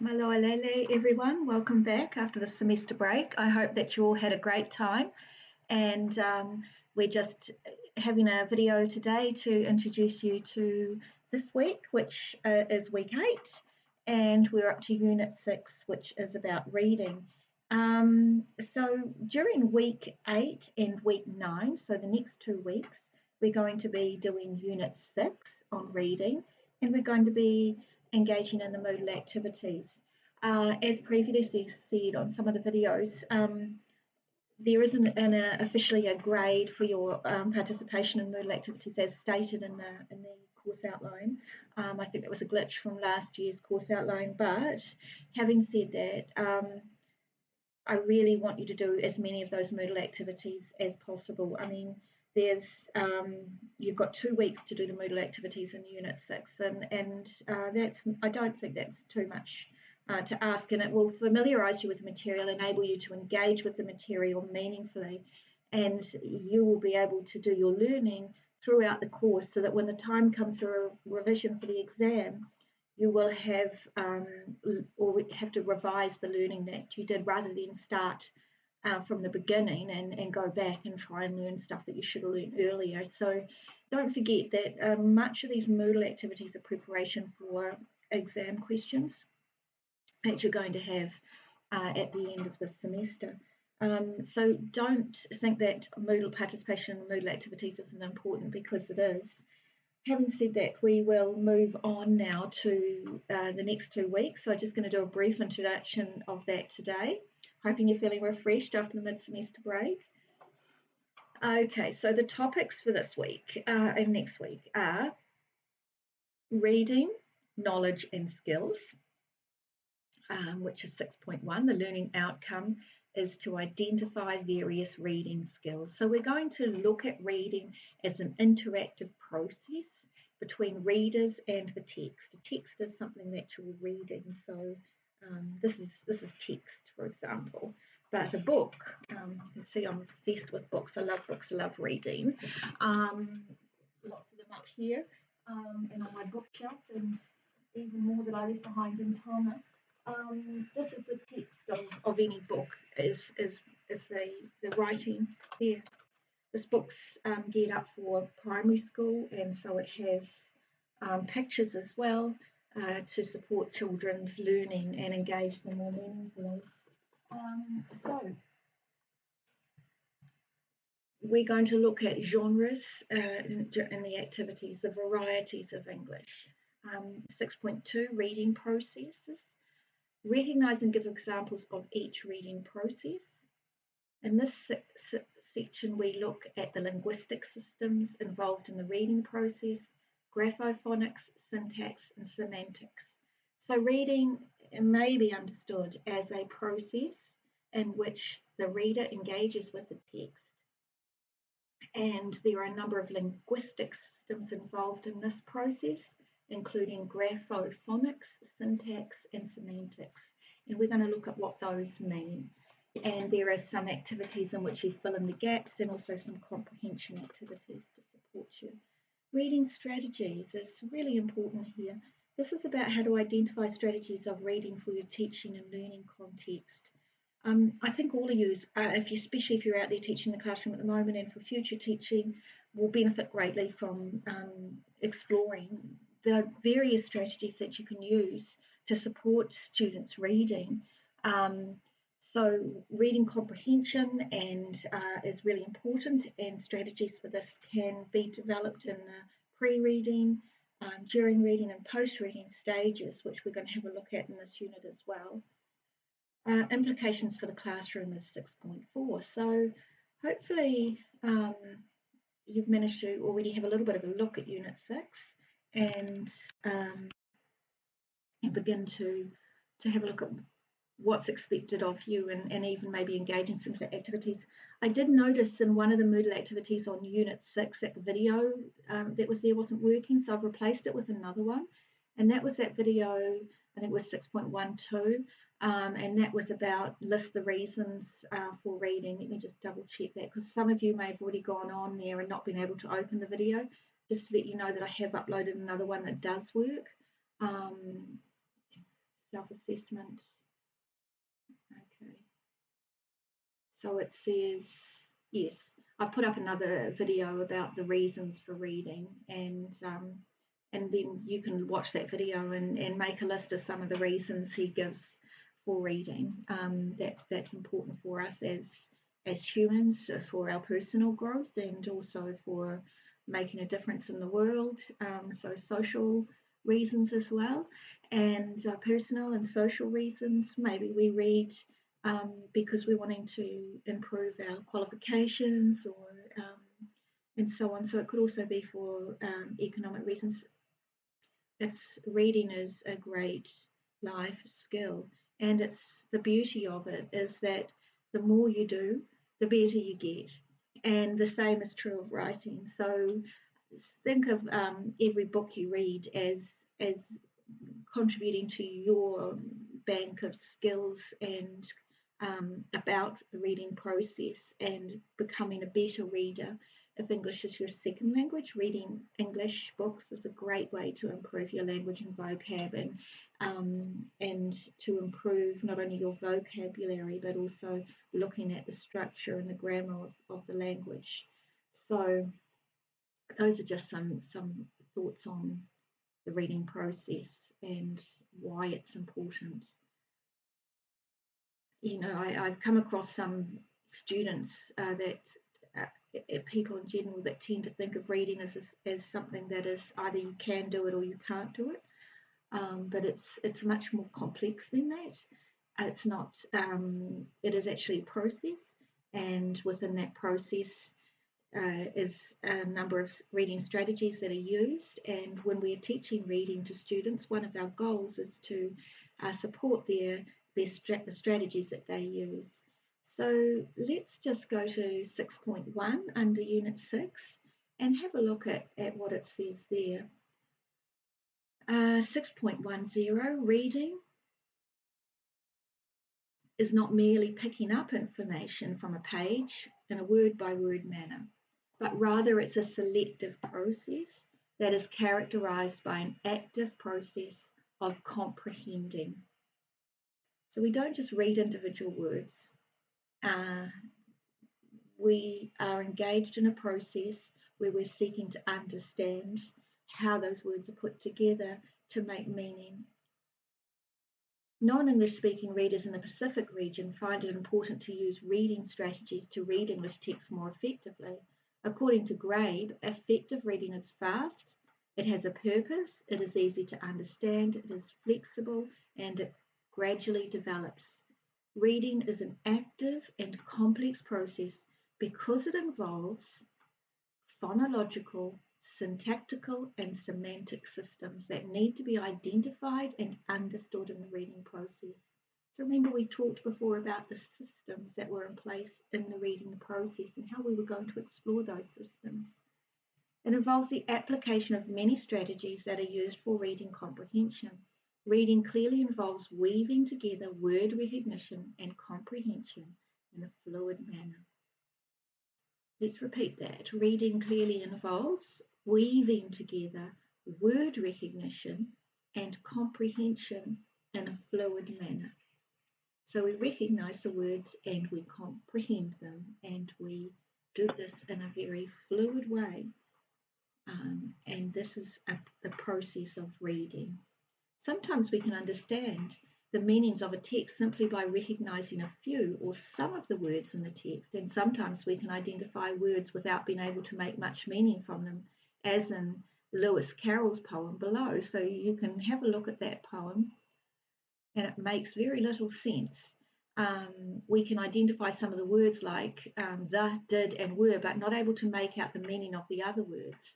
Maloalele, everyone. Welcome back after the semester break. I hope that you all had a great time. And we're just having a video today to introduce you to this week, which is week 8. And we're up to unit 6, which is about reading. So during week 8 and week 9, so the next 2 weeks, we're going to be doing unit 6 on reading, and we're going to be engaging in the Moodle activities. As previously said on some of the videos, there isn't officially a grade for your participation in Moodle activities as stated in the course outline. I think that was a glitch from last year's course outline, but having said that, I really want you to do as many of those Moodle activities as possible. I mean, you've got 2 weeks to do the Moodle activities in Unit 6, and I don't think that's too much to ask, and it will familiarise you with the material, enable you to engage with the material meaningfully, and you will be able to do your learning throughout the course so that when the time comes for a revision for the exam, you will have or have to revise the learning that you did rather than start from the beginning and go back and try and learn stuff that you should have learned earlier. So don't forget that much of these Moodle activities are preparation for exam questions that you're going to have at the end of the semester. So don't think that Moodle participation in Moodle activities isn't important, because it is. Having said that, we will move on now to the next 2 weeks. So I'm just going to do a brief introduction of that today, hoping you're feeling refreshed after the mid-semester break. Okay, so the topics for this week and next week are reading, knowledge and skills, which is 6.1. The learning outcome is to identify various reading skills. So we're going to look at reading as an interactive process between readers and the text. A text is something that you're reading. So this is text, for example. But a book, you can see I'm obsessed with books. I love books. I love reading. Lots of them up here and on my bookshelf, and even more that I left behind in Tonga. This is the text of any book, is the writing there. This book's geared up for primary school, and so it has pictures as well to support children's learning and engage them more meaningfully. So we're going to look at genres in the activities, the varieties of English. 6.2, reading processes. Recognise and give examples of each reading process. In this section, we look at the linguistic systems involved in the reading process, graphophonics, syntax, and semantics. So reading may be understood as a process in which the reader engages with the text. And there are a number of linguistic systems involved in this process, including graphophonics, syntax, and semantics. And we're going to look at what those mean. And there are some activities in which you fill in the gaps, and also some comprehension activities to support you. Reading strategies is really important here. This is about how to identify strategies of reading for your teaching and learning context. I think all of you, especially if you're out there teaching in the classroom at the moment and for future teaching, will benefit greatly from exploring the various strategies that you can use to support students' reading. So reading comprehension is really important, and strategies for this can be developed in the pre-reading, during reading and post-reading stages, which we're going to have a look at in this unit as well. Implications for the classroom is 6.4. So hopefully you've managed to already have a little bit of a look at Unit 6 and begin to have a look at what's expected of you, and even maybe engage in some activities. I did notice in one of the Moodle activities on Unit 6 that the video that was there wasn't working, so I've replaced it with another one. And that was that video, I think it was 6.12, and that was about list the reasons for reading. Let me just double check that, because some of you may have already gone on there and not been able to open the video. Just to let you know that I have uploaded another one that does work. self-assessment. Okay. So it says, yes, I put up another video about the reasons for reading, and then you can watch that video and make a list of some of the reasons he gives for reading. That's important for us as humans, for our personal growth, and also for making a difference in the world. So social reasons as well, and personal and social reasons. Maybe we read because we're wanting to improve our qualifications or and so on. So it could also be for economic reasons. Reading is a great life skill, and it's the beauty of it is that the more you do, the better you get, and the same is true of writing. So think of every book you read as contributing to your bank of skills and about the reading process and becoming a better reader. If English is your second language, reading English books is a great way to improve your language and vocab and to improve not only your vocabulary but also looking at the structure and the grammar of the language. So those are just some thoughts on the reading process and why it's important. I've come across some students people in general that tend to think of reading as something that is either you can do it or you can't do it, but it's much more complex than that. It's not. It is actually a process, and within that process is a number of reading strategies that are used. And when we're teaching reading to students, one of our goals is to support the strategies that they use. So let's just go to 6.1 under Unit 6 and have a look at what it says there. 6.10, reading is not merely picking up information from a page in a word-by-word manner, but rather it's a selective process that is characterized by an active process of comprehending. So we don't just read individual words. We are engaged in a process where we're seeking to understand how those words are put together to make meaning. Non-English speaking readers in the Pacific region find it important to use reading strategies to read English text more effectively. According to Grabe, effective reading is fast, it has a purpose, it is easy to understand, it is flexible, and it gradually develops. Reading is an active and complex process because it involves phonological, syntactical, and semantic systems that need to be identified and understood in the reading process. So remember we talked before about the systems that were in place in the reading process and how we were going to explore those systems. It involves the application of many strategies that are used for reading comprehension. Reading clearly involves weaving together word recognition and comprehension in a fluid manner. Let's repeat that. Reading clearly involves weaving together word recognition and comprehension in a fluid manner. So we recognize the words and we comprehend them, and we do this in a very fluid way. And this is the process of reading. Sometimes we can understand the meanings of a text simply by recognizing a few or some of the words in the text, and sometimes we can identify words without being able to make much meaning from them, as in Lewis Carroll's poem below. So you can have a look at that poem and it makes very little sense. We can identify some of the words like the, did, and were, but not able to make out the meaning of the other words.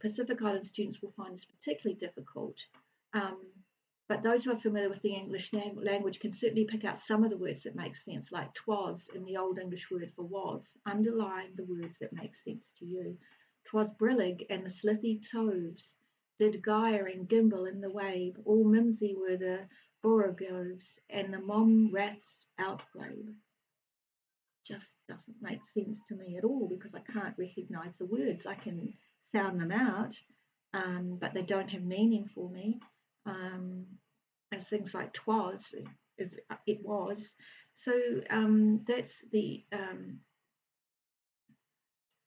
Pacific Island students will find this particularly difficult. But those who are familiar with the English language can certainly pick out some of the words that make sense, like twas in the Old English word for was. Underline the words that make sense to you. Twas brillig and the slithy toves, did gyre and gimble in the wave, all mimsy were the borogoves, and the mom raths outgrabe. Just doesn't make sense to me at all because I can't recognise the words. I can sound them out, but they don't have meaning for me. things like twas is it was. So that's the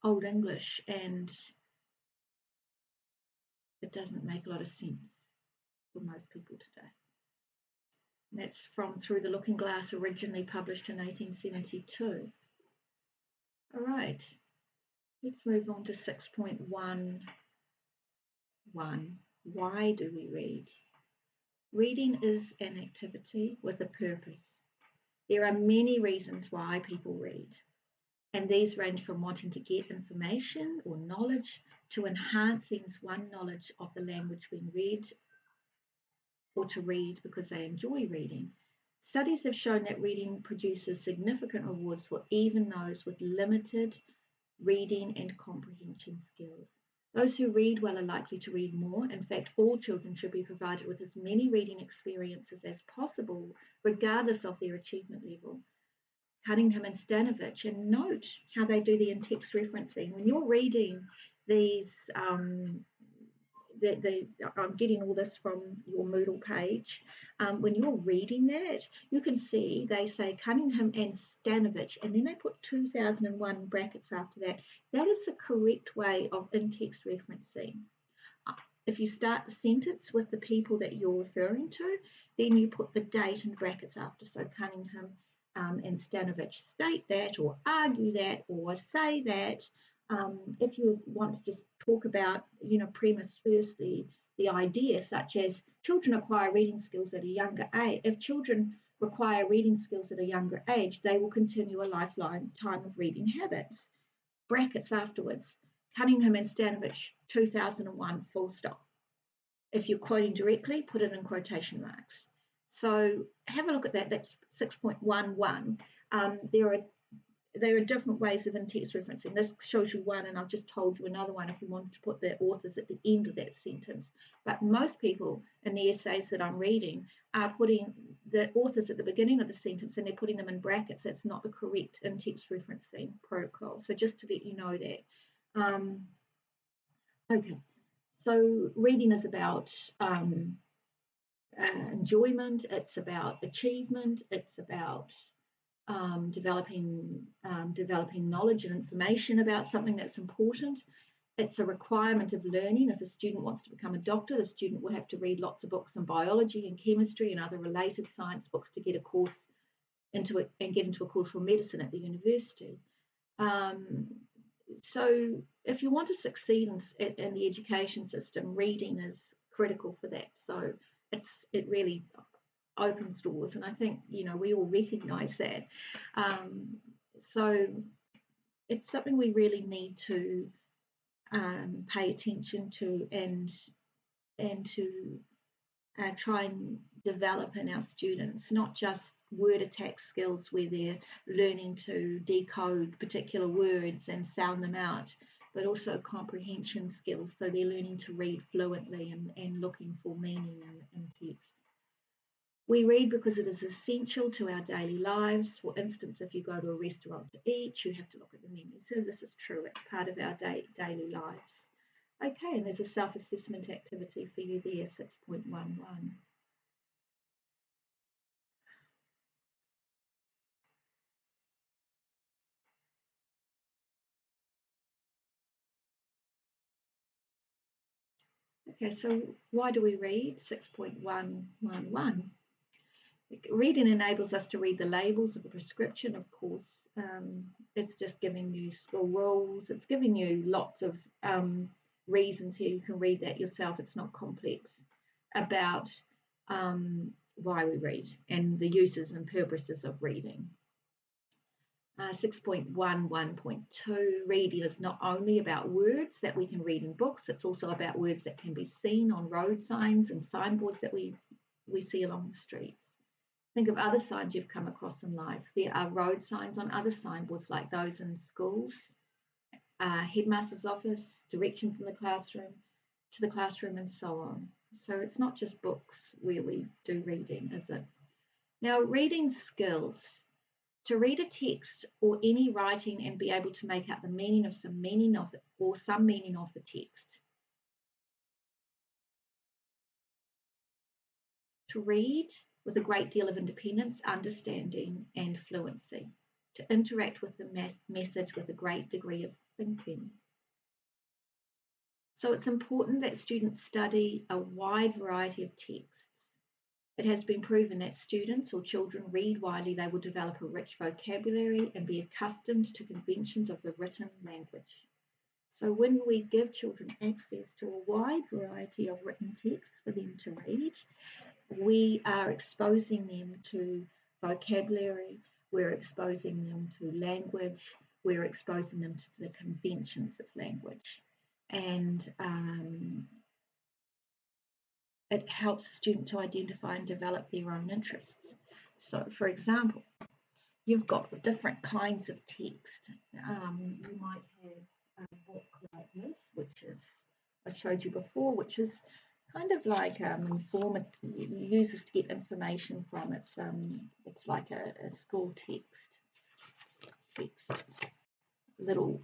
Old English, and it doesn't make a lot of sense for most people today. And that's from Through the Looking Glass, originally published in 1872. All right, let's move on to 6.11. Why do we read? Reading is an activity with a purpose. There are many reasons why people read, and these range from wanting to get information or knowledge to enhancing one's knowledge of the language being read, or to read because they enjoy reading. Studies have shown that reading produces significant rewards for even those with limited reading and comprehension skills. Those who read well are likely to read more. In fact, all children should be provided with as many reading experiences as possible, regardless of their achievement level. Cunningham and Stanovich, and note how they do the in-text referencing. When you're reading these, I'm getting all this from your Moodle page. When you're reading that, you can see they say Cunningham and Stanovich, and then they put 2001 brackets after that. That is the correct way of in-text referencing. If you start the sentence with the people that you're referring to, then you put the date in brackets after. So Cunningham and Stanovich state that, or argue that, or say that. If you want to just talk about, premise first the idea, such as children acquire reading skills at a younger age. If children require reading skills at a younger age, they will continue a lifelong time of reading habits. Brackets afterwards. Cunningham and Stanovich, 2001, full stop. If you're quoting directly, put it in quotation marks. So have a look at that. That's 6.11. There are different ways of in-text referencing. This shows you one, and I've just told you another one if you wanted to put the authors at the end of that sentence. But most people in the essays that I'm reading are putting the authors at the beginning of the sentence, and they're putting them in brackets. That's not the correct in-text referencing protocol. So just to let you know that. Okay, so reading is about enjoyment. It's about achievement. It's about developing knowledge and information about something that's important. It's a requirement of learning. If a student wants to become a doctor, the student will have to read lots of books on biology and chemistry and other related science books to get a course into it and get into a course for medicine at the university. So if you want to succeed in the education system, reading is critical for that. So it really opens doors, and I think we all recognise that. So it's something we really need to pay attention to and to try and develop in our students, not just word attack skills where they're learning to decode particular words and sound them out, but also comprehension skills, so they're learning to read fluently and looking for meaning in text. We read because it is essential to our daily lives. For instance, if you go to a restaurant to eat, you have to look at the menu. So this is true. It's part of our daily lives. Okay, and there's a self-assessment activity for you there, 6.11. Okay, so why do we read? 6.111. Reading enables us to read the labels of a prescription, of course. It's just giving you school rules. It's giving you lots of reasons here. You can read that yourself. It's not complex, about why we read and the uses and purposes of reading. 6.11.2, reading is not only about words that we can read in books, it's also about words that can be seen on road signs and signboards that we see along the streets. Think of other signs you've come across in life. There are road signs on other signboards like those in schools, headmaster's office, directions in the classroom, to the classroom, and so on. So it's not just books where we do reading, is it? Now, reading skills. To read a text or any writing and be able to make out the meaning of some meaning of the text. to read with a great deal of independence, understanding, and fluency, to interact with the message with a great degree of thinking. So it's important that students study a wide variety of texts. It has been proven that students or children read widely, they will develop a rich vocabulary and be accustomed to conventions of the written language. So when we give children access to a wide variety of written texts for them to read, we are exposing them to vocabulary, we're exposing them to language, we're exposing them to the conventions of language. And it helps the student to identify and develop their own interests. So, for example, you've got different kinds of text. You might have a book like this, which is, I showed you before, which is kind of like informative, uses to get information from. It's like a school text, little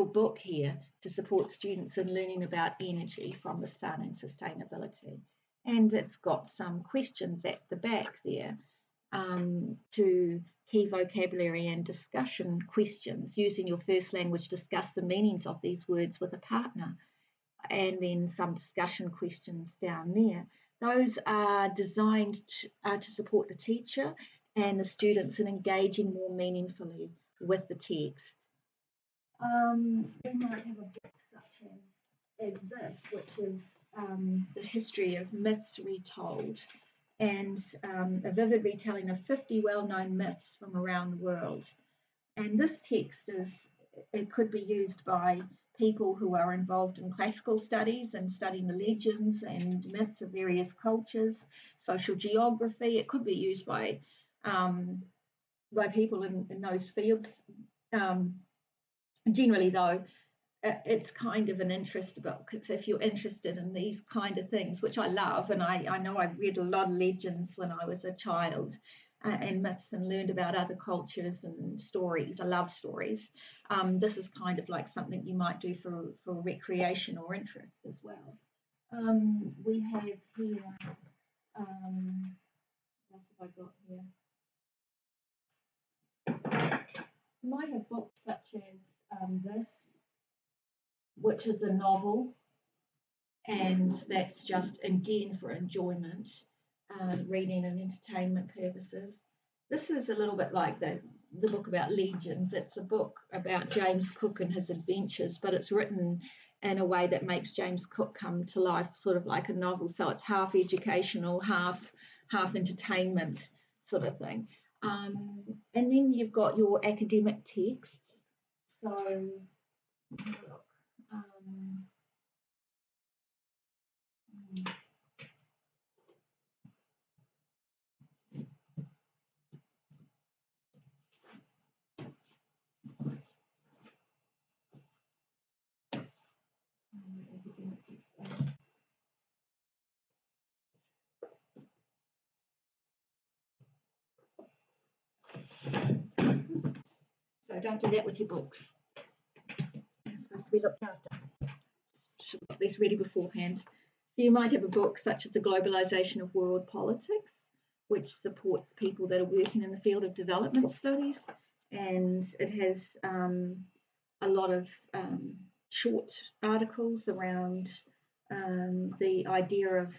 book here to support students in learning about energy from the sun and sustainability. And it's got some questions at the back there to key vocabulary and discussion questions. Using your first language, discuss the meanings of these words with a partner. And then some discussion questions down there. Those are designed to support the teacher and the students in engaging more meaningfully with the text. We might have a book such as this, which is the history of myths retold, and a vivid retelling of 50 well-known myths from around the world. And this text it could be used by people who are involved in classical studies and studying the legends and myths of various cultures, social geography. It could be used by people in those fields. Generally, though, it's kind of an interest book. It's if you're interested in these kind of things, which I love, and I know I read a lot of legends when I was a child, and myths, and learned about other cultures and stories. I love stories. This is kind of like something you might do for recreation or interest as well. We have here, what else have I got here? You might have books such as this, which is a novel, and that's just again for enjoyment, reading and entertainment purposes. This is a little bit like the book about legends. It's a book about James Cook and his adventures, but it's written in a way that makes James Cook come to life, sort of like a novel. So it's half educational, half entertainment sort of thing. And then you've got your academic texts. So look. So don't do that with your books. It's supposed to be looked after. Should have this ready beforehand. So you might have a book such as The Globalization of World Politics, which supports people that are working in the field of development studies, and it has a lot of short articles around the idea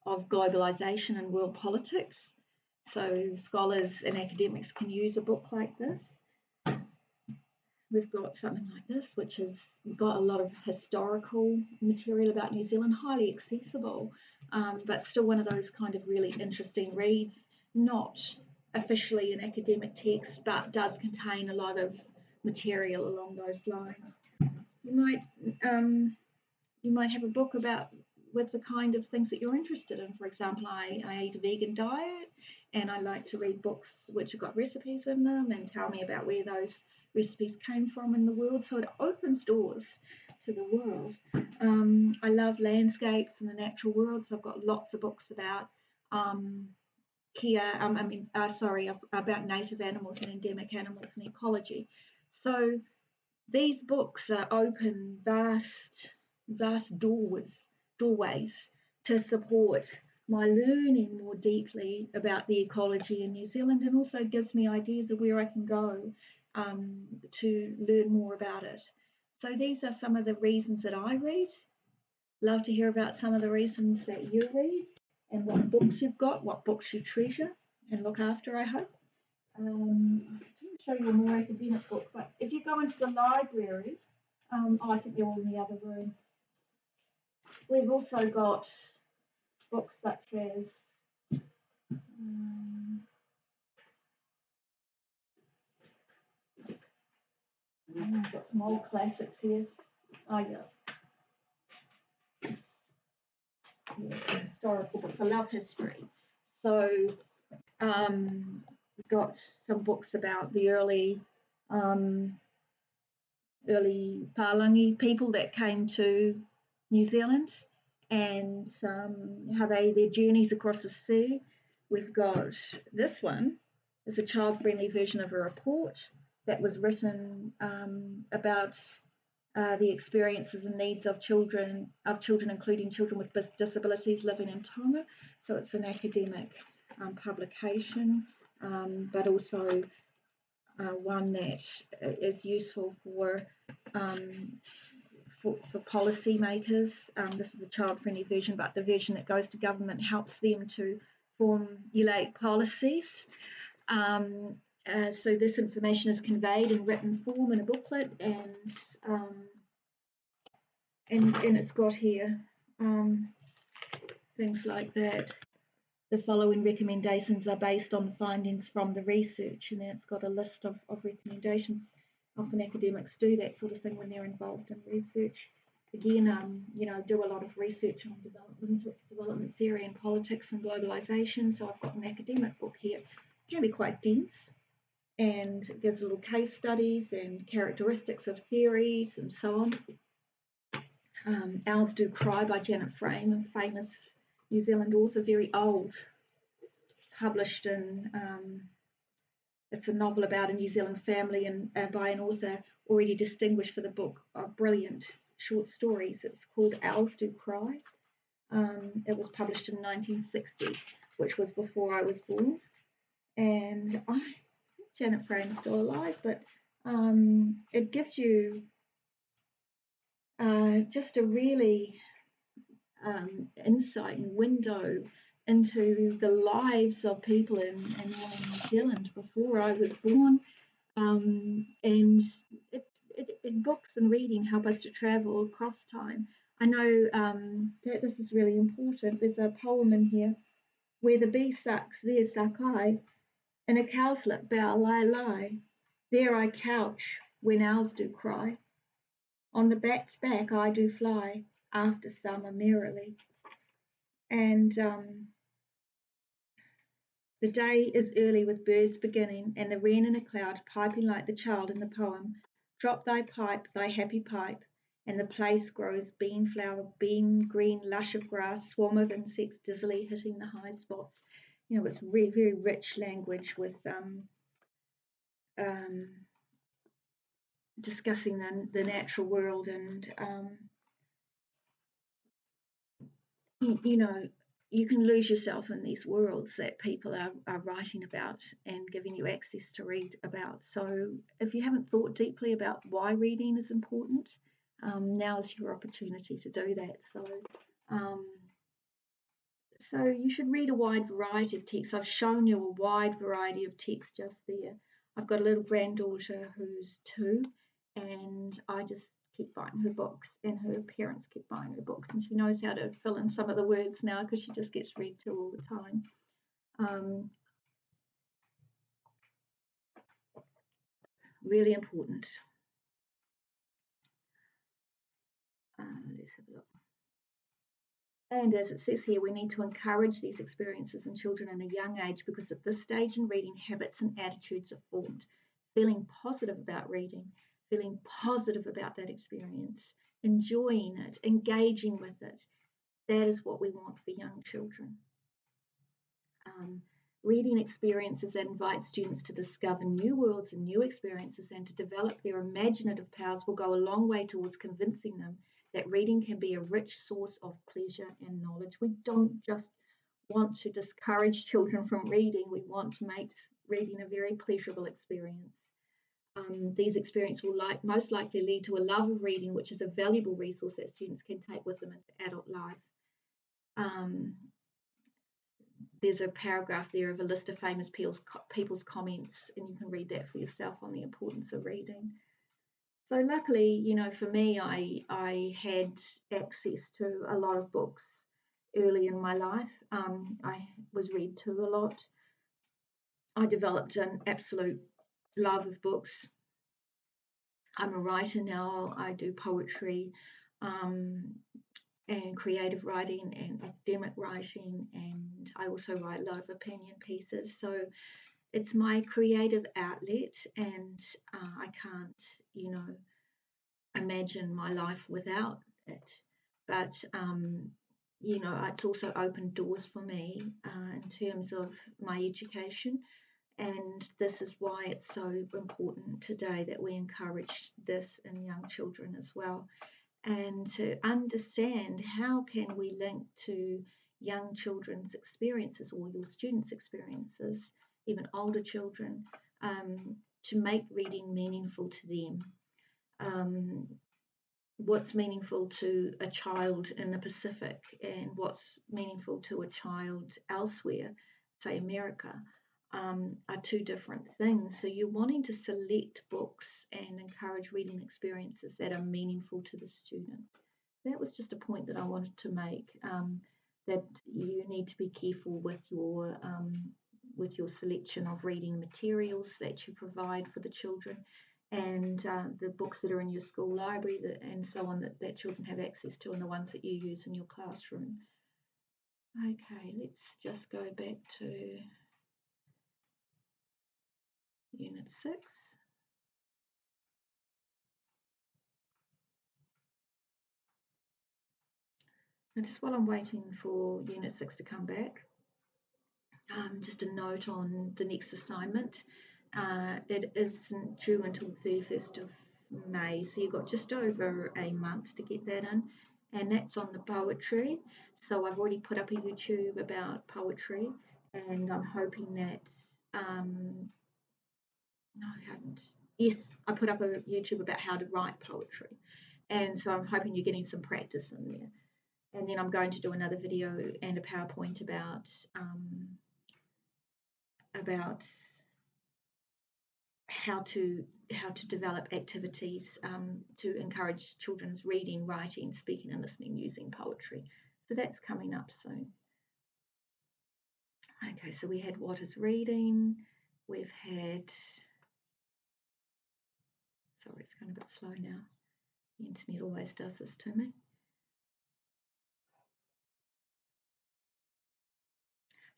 of globalization and world politics. So scholars and academics can use a book like this. We've got something like this, which has got a lot of historical material about New Zealand, highly accessible, but still one of those kind of really interesting reads, not officially an academic text, but does contain a lot of material along those lines. You might have a book with the kind of things that you're interested in. For example, I eat a vegan diet, and I like to read books which have got recipes in them and tell me about where those recipes came from in the world. So it opens doors to the world. I love landscapes and the natural world, so I've got lots of books about about native animals and endemic animals and ecology. So these books open vast doorways to support my learning more deeply about the ecology in New Zealand, and also gives me ideas of where I can go to learn more about it. So these are some of the reasons that I read. Love to hear about some of the reasons that you read and what books you've got, what books you treasure and look after, I hope. I didn't show you a more academic book, but if you go into the library, I think they're all in the other room. We've also got books such as I've got some old classics here. Oh yeah, some historical books. I love history, so we've got some books about the early Palangi people that came to New Zealand and how their journeys across the sea. We've got this one. It's a child-friendly version of a report that was written about the experiences and needs of children, including children with disabilities living in Tonga. So it's an academic publication, but also one that is useful for policymakers. This is the child-friendly version, but the version that goes to government helps them to formulate policies. So this information is conveyed in written form in a booklet, and it's got here things like that. The following recommendations are based on the findings from the research, and then it's got a list of recommendations. Often academics do that sort of thing when they're involved in research. Again, do a lot of research on development theory and politics and globalization. So I've got an academic book here. It can be quite dense, and it gives little case studies and characteristics of theories and so on. Owls Do Cry by Janet Frame, a famous New Zealand author, very old, published in, it's a novel about a New Zealand family and by an author already distinguished for the book of brilliant short stories. It's called Owls Do Cry. It was published in 1960, which was before I was born. And I think Janet Frame's still alive, but it gives you just a really insight and window into the lives of people in New Zealand before I was born. And books and reading help us to travel across time. I know that this is really important. There's a poem in here: where the bee sucks, there suck I. In a cowslip bough lie. There I couch when owls do cry. On the bat's back I do fly after summer merrily. And the day is early with birds beginning, and the wren in a cloud piping like the child in the poem. Drop thy pipe, thy happy pipe, and the place grows bean flower, bean green lush of grass, swarm of insects dizzily hitting the high spots. It's very, very rich language with discussing the natural world, and you can lose yourself in these worlds that people are writing about and giving you access to read about. So if you haven't thought deeply about why reading is important, now's your opportunity to do that. So you should read a wide variety of texts. I've shown you a wide variety of texts just there. I've got a little granddaughter who's 2, and I just keep buying her books, and her parents keep buying her books, and she knows how to fill in some of the words now because she just gets read to all the time. Really important. Let's have a look. And as it says here, we need to encourage these experiences in children in a young age, because at this stage in reading, habits and attitudes are formed. Feeling positive about reading, feeling positive about that experience, enjoying it, engaging with it. That is what we want for young children. Reading experiences that invite students to discover new worlds and new experiences and to develop their imaginative powers will go a long way towards convincing them that reading can be a rich source of pleasure and knowledge. We don't just want to discourage children from reading. We want to make reading a very pleasurable experience. These experiences will most likely lead to a love of reading, which is a valuable resource that students can take with them into adult life. There's a paragraph there of a list of famous people's comments, and you can read that for yourself on the importance of reading. So luckily, you know, for me, I had access to a lot of books early in my life. I was read to a lot. I developed an absolute love of books. I'm a writer now. I do poetry and creative writing and academic writing, and I also write a lot of opinion pieces. So it's my creative outlet, and I can't, you know, imagine my life without it. But you know, it's also opened doors for me in terms of my education, and this is why it's so important today that we encourage this in young children as well, and to understand how can we link to young children's experiences or your students' experiences, even older children, to make reading meaningful to them. What's meaningful to a child in the Pacific and what's meaningful to a child elsewhere, say America, are two different things. So you're wanting to select books and encourage reading experiences that are meaningful to the student. That was just a point that I wanted to make, that you need to be careful with your selection of reading materials that you provide for the children, and the books that are in your school library and so on that children have access to, and the ones that you use in your classroom. Okay, let's just go back to Unit 6. And just while I'm waiting for Unit 6 to come back, just a note on the next assignment. It isn't due until the 31st of May, so you've got just over a month to get that in, and that's on the poetry. So I've already put up a YouTube about poetry, and I'm hoping that, no, I haven't. Yes, I put up a YouTube about how to write poetry, and so I'm hoping you're getting some practice in there. And then I'm going to do another video and a PowerPoint about how to develop activities to encourage children's reading, writing, speaking and listening using poetry. So that's coming up soon. Okay, so we had what is reading. We've had, sorry, it's going a bit slow now. The internet always does this to me.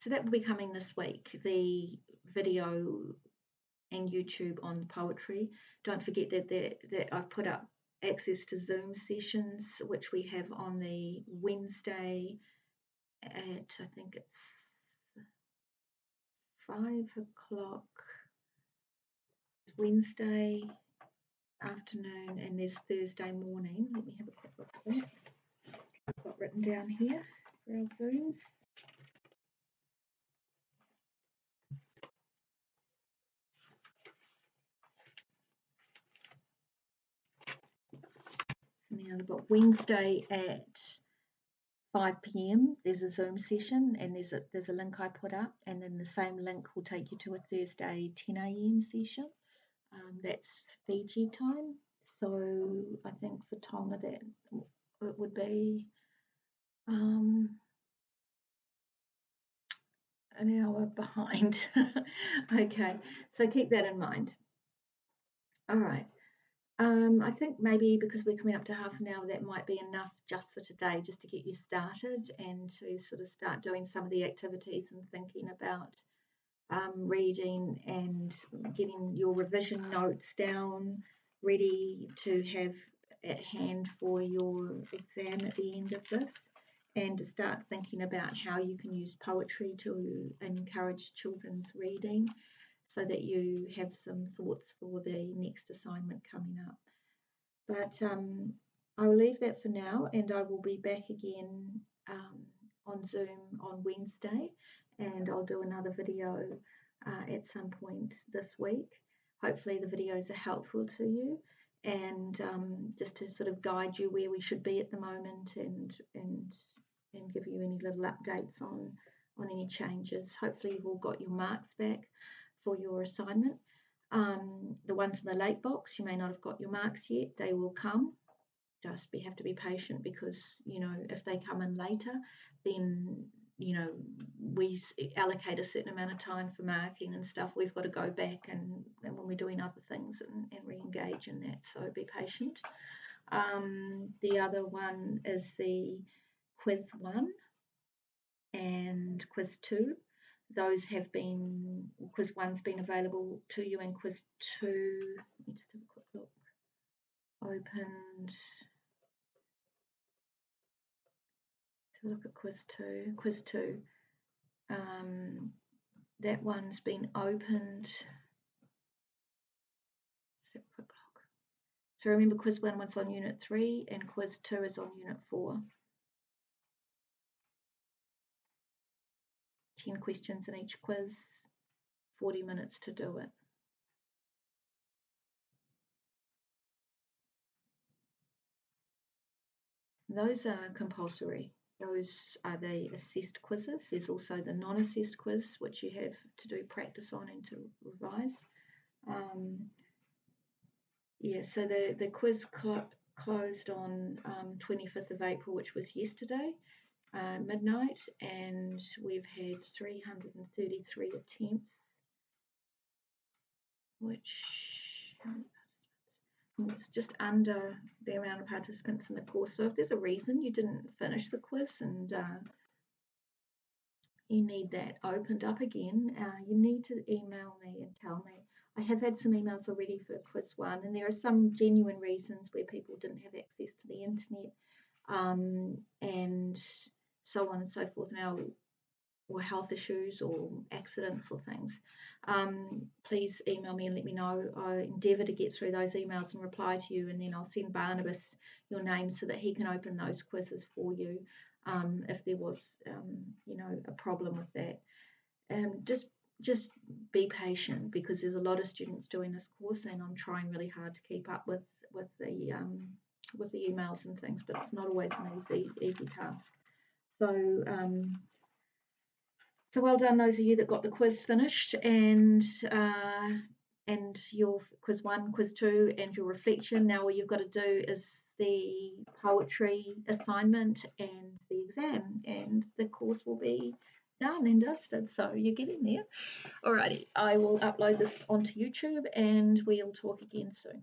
So that will be coming this week, the video and YouTube on poetry. Don't forget that I've put up access to Zoom sessions, which we have on the Wednesday at, I think it's 5 o'clock. Wednesday afternoon, and there's Thursday morning. Let me have a quick look at that. I've got written down here for our Zooms. Now I've got Wednesday at 5 p.m. There's a Zoom session, and there's a link I put up, and then the same link will take you to a Thursday 10 a.m. session. That's Fiji time, so I think for Tonga that it would be an hour behind. Okay, so keep that in mind. All right. I think maybe because we're coming up to half an hour, that might be enough just for today, just to get you started and to sort of start doing some of the activities and thinking about reading and getting your revision notes down, ready to have at hand for your exam at the end of this, and to start thinking about how you can use poetry to encourage children's reading, so that you have some thoughts for the next assignment coming up. But I will leave that for now, and I will be back again on Zoom on Wednesday, and I'll do another video at some point this week. Hopefully the videos are helpful to you, and just to sort of guide you where we should be at the moment, and give you any little updates on any changes. Hopefully you've all got your marks back for your assignment. The ones in the late box, you may not have got your marks yet. They will come. Just have to be patient, because if they come in later, then we allocate a certain amount of time for marking and stuff. We've got to go back and when we're doing other things and re-engage in that. So be patient. The other one is the quiz 1 and quiz 2. Those have been, quiz 1's been available to you, and quiz 2, let me just have a quick look, opened. So look at quiz 2. Quiz 2, that one's been opened. Let's have a quick look. So remember, quiz 1 was on unit 3 and quiz 2 is on unit 4. 10 questions in each quiz, 40 minutes to do it. Those are compulsory. Those are the assessed quizzes. There's also the non-assessed quiz, which you have to do practice on and to revise. Yeah, so the quiz closed on 25th of April, which was yesterday, midnight, and we've had 333 attempts, which it's just under the amount of participants in the course. So if there's a reason you didn't finish the quiz and you need that opened up again, you need to email me and tell me. I have had some emails already for quiz 1, and there are some genuine reasons where people didn't have access to the internet, and so on and so forth now, or health issues or accidents or things. Please email me and let me know. I endeavour to get through those emails and reply to you, and then I'll send Barnabas your name so that he can open those quizzes for you if there was a problem with that. Just be patient, because there's a lot of students doing this course, and I'm trying really hard to keep up with the emails and things, but it's not always an easy task. So so well done, those of you that got the quiz finished, and your quiz 1, quiz 2, and your reflection. Now all you've got to do is the poetry assignment and the exam, and the course will be done and dusted. So you're getting there. Alrighty, I will upload this onto YouTube, and we'll talk again soon.